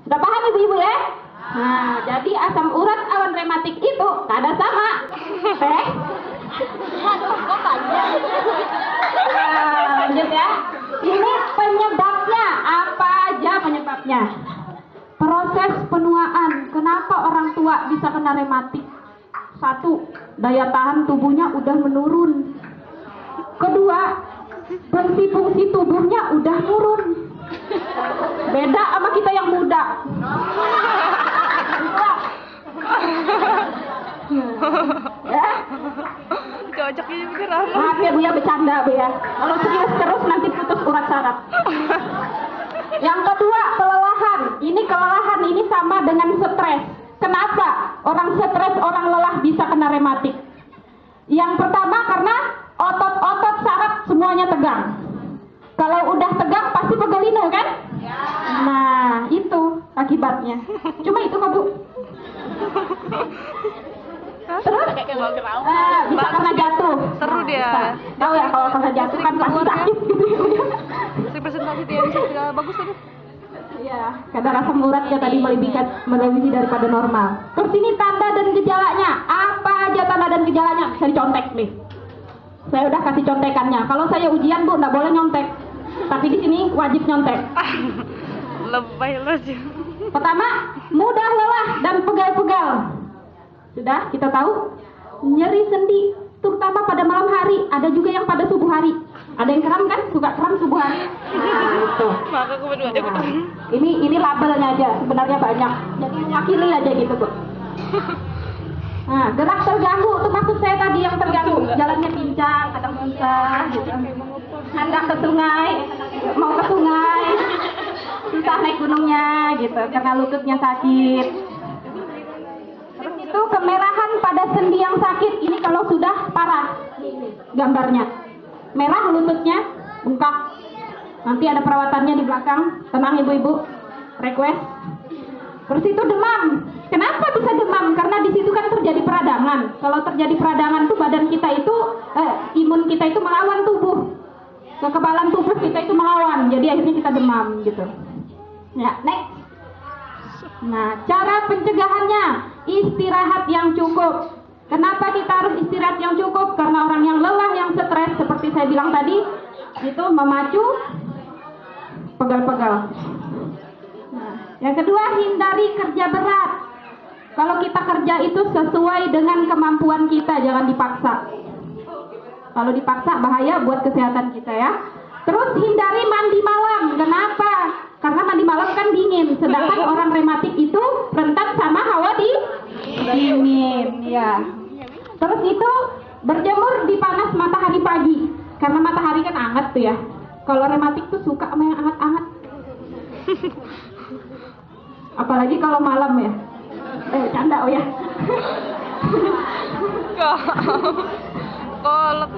Sudah paham ibu-ibu ya? Nah, jadi asam urat awan rematik itu kada sama. Lanjut ya. Ini penyebabnya, apa aja penyebabnya? Proses penuaan. Kenapa orang tua bisa kena rematik? Satu, daya tahan tubuhnya udah menurun. Kedua, fungsi-fungsi tubuhnya udah turun. Beda sama kita yang muda. Ya. Cocoknya beneran. Maaf ya Bu ya, bercanda Bu ya. Kalau serius terus nanti putus urat saraf. Yang kedua, kelelahan. Ini kelelahan ini sama dengan stres. Kenapa orang stres, orang lelah bisa kena rematik? Yang pertama karena otot-otot saraf semuanya tegang. Kalau udah tegang pasti pegelino kan? Ya. Nah, itu akibatnya. Cuma itu kok Bu. Terus bisa karena jatuh. Seru dia. Tahu ya kalau karena jatuh kan pasti sakit gitu ya. Representasi dia bisa bagus tadi. Iya, kadar asam urat ya tadi melebihi daripada normal. Terus ini tanda dan gejalanya. Apa aja tanda dan gejalanya? Bisa dicontek nih. Saya udah kasih contekannya. Kalau saya ujian Bu, nggak boleh nyontek. Tapi di sini wajib nyontek. Lebay lo sih. Pertama, mudah lelah dan pegal-pegal. Sudah kita tahu. Nyeri sendi, terutama pada malam hari. Ada juga yang pada subuh hari. Ada yang kram kan? Suka kram subuh hari. Nah, itu. Maka aku berdua aja Nah, ini labelnya aja. Sebenarnya banyak. Jadi mewakili aja gitu Bu. Nah, gerak terganggu. Itu maksud saya tadi yang terganggu. Jalannya pincang, kadang susah. Gitu. Hendak ke sungai, mau ke sungai. Susah naik gunungnya gitu. Karena lututnya sakit. Terus itu kemerahan pada sendi yang sakit. Ini kalau sudah parah. Gambarnya. Merah lututnya, bengkak. Nanti ada perawatannya di belakang. Tenang ibu-ibu. Request. Terus itu demam. Kenapa bisa demam? Karena di situ kan terjadi peradangan. Kalau terjadi peradangan tuh badan kita itu, imun kita itu melawan tubuh. Kekebalan tubuh kita itu melawan. Jadi akhirnya kita demam gitu. Ya, next. Nah, cara pencegahannya istirahat yang cukup. Kenapa kita harus istirahat yang cukup? Karena orang yang lelah, yang stres, seperti saya bilang tadi, itu memacu pegal-pegal. Nah, yang kedua, hindari kerja berat. Kalau kita kerja itu sesuai dengan kemampuan kita, jangan dipaksa. Kalau dipaksa bahaya buat kesehatan kita ya. Terus hindari mandi malam. Kenapa? Karena mandi malam kan dingin. Sedangkan orang rematik itu rentan sama hawa dingin. Ya. Terus itu berjemur di panas matahari pagi. Karena matahari kan hangat tuh ya. Kalau rematik tuh suka sama yang hangat-hangat. Apalagi kalau malam ya. Canda oh ya. Kolot.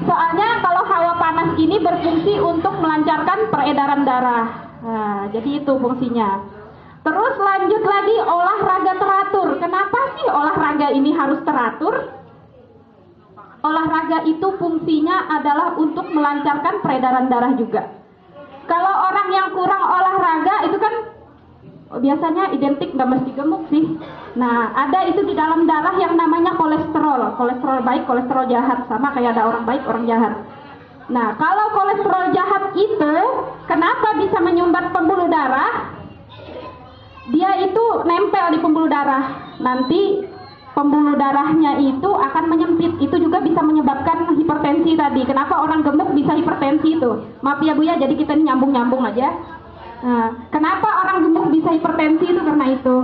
Soalnya kalau hawa panas ini berfungsi untuk melancarkan peredaran darah. Nah, jadi itu fungsinya. Terus lanjut lagi olahraga teratur. Kenapa sih olahraga ini harus teratur? Olahraga itu fungsinya adalah untuk melancarkan peredaran darah juga. Kalau orang yang kurang olahraga itu kan biasanya identik nggak mesti gemuk sih. Nah, ada itu di dalam darah yang namanya kolesterol. Kolesterol baik, kolesterol jahat. Sama kayak ada orang baik, orang jahat. Nah, kalau kolesterol jahat itu kenapa bisa menyumbat pembuluh darah? Dia itu nempel di pembuluh darah. Nanti pembuluh darahnya itu akan menyempit. Itu juga bisa menyebabkan hipertensi tadi. Kenapa orang gemuk bisa hipertensi itu? Maaf ya Bu ya, jadi kita ini nyambung-nyambung aja. Nah, kenapa orang gemuk bisa hipertensi itu karena itu.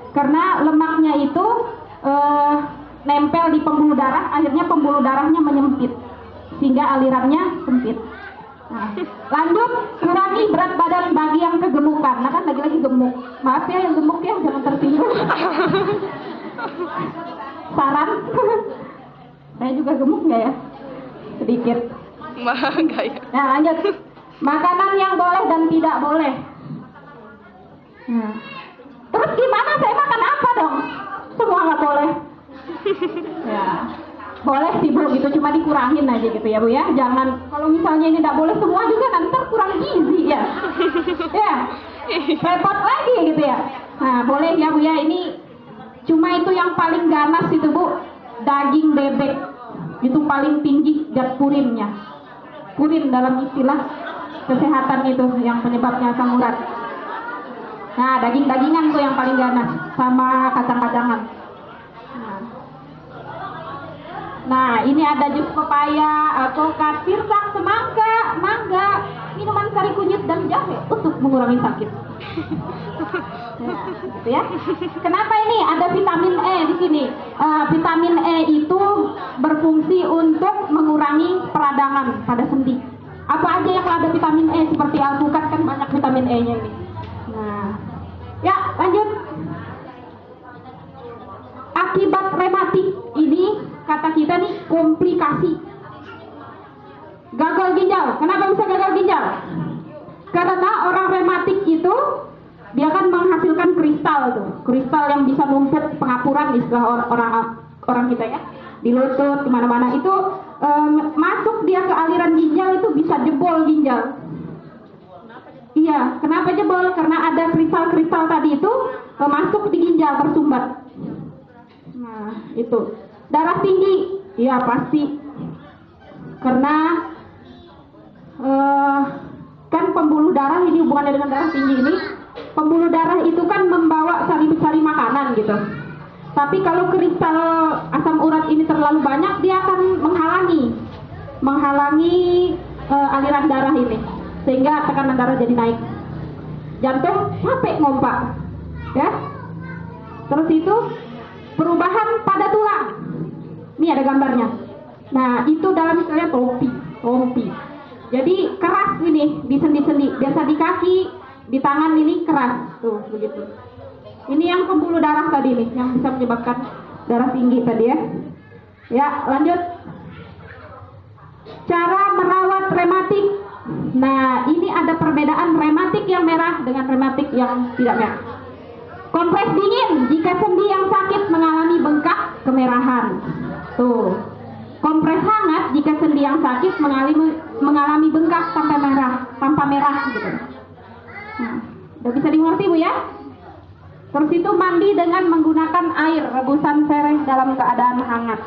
Karena lemaknya itu nempel di pembuluh darah, akhirnya pembuluh darahnya menyempit sehingga alirannya sempit. Nah, lanjut, kurangi berat badan bagi yang kegemukan. Nah kan lagi-lagi gemuk. Maaf ya yang gemuk ya, jangan tersinggung. Saran. Saya juga gemuk nggak ya? Sedikit. Enggak ya. Nah lanjut. Makanan yang boleh dan tidak boleh. Nah. Terus gimana saya makan apa dong? Semua nggak boleh. Ya, boleh sih Bu, gitu cuma dikurangin aja gitu ya Bu ya. Jangan kalau misalnya ini nggak boleh semua juga nanti kurang gizi ya. Ya, repot lagi gitu ya. Nah, boleh ya Bu ya, ini cuma itu yang paling ganas itu Bu, daging bebek. Itu paling tinggi zat purinnya. Purin dalam istilah kesehatan itu yang penyebabnya asam urat. Nah, daging-dagingan tuh yang paling ganas sama kacang-kacangan. Nah, ini ada jus pepaya, alpukat, pirsak, semangka, mangga, minuman sari kunyit dan jahe untuk mengurangi sakit. Nah, gitu ya. Kenapa ini ada vitamin E di sini? Vitamin E itu berfungsi untuk mengurangi peradangan pada sendi. Apa aja yang ada vitamin E seperti alpukat kan banyak vitamin E-nya ini. Nah, ya lanjut. Akibat rematik ini kata kita nih komplikasi. Gagal ginjal. Kenapa bisa gagal ginjal? Karena orang rematik itu dia kan menghasilkan kristal tuh, kristal yang bisa numpuk pengapuran istilah orang kita ya, di lutut kemana-mana itu masuk dia ke aliran ginjal itu bisa jebol ginjal. Iya, kenapa jebol? Karena ada kristal-kristal tadi itu masuk di ginjal tersumbat. Nah, itu. Darah tinggi, ya pasti. Karena kan pembuluh darah ini hubungannya dengan darah tinggi ini. Pembuluh darah itu kan membawa sari-sari makanan gitu. Tapi kalau kristal asam urat ini terlalu banyak, dia akan menghalangi aliran darah ini, sehingga tekanan darah jadi naik. Jantung capek ngompak, ya. Terus itu perubahan pada tulang. Ini ada gambarnya. Nah, itu dalam istilahnya tompi. Jadi keras ini di sendi-sendi. Biasa di kaki, di tangan ini keras. Tuh, begitu. Ini yang pembuluh darah tadi nih, yang bisa menyebabkan darah tinggi tadi ya. Ya, lanjut. Cara merawat rematik. Nah, ini ada perbedaan rematik yang merah dengan rematik yang tidak merah. Kompres dingin jika sendi yang sakit mengalami bengkak kemerahan. Tuh. Kompres hangat jika sendi yang sakit mengalami bengkak tanpa merah gitu. Nah, udah bisa dimengerti Bu ya? Terus itu mandi dengan menggunakan air rebusan sereh dalam keadaan hangat.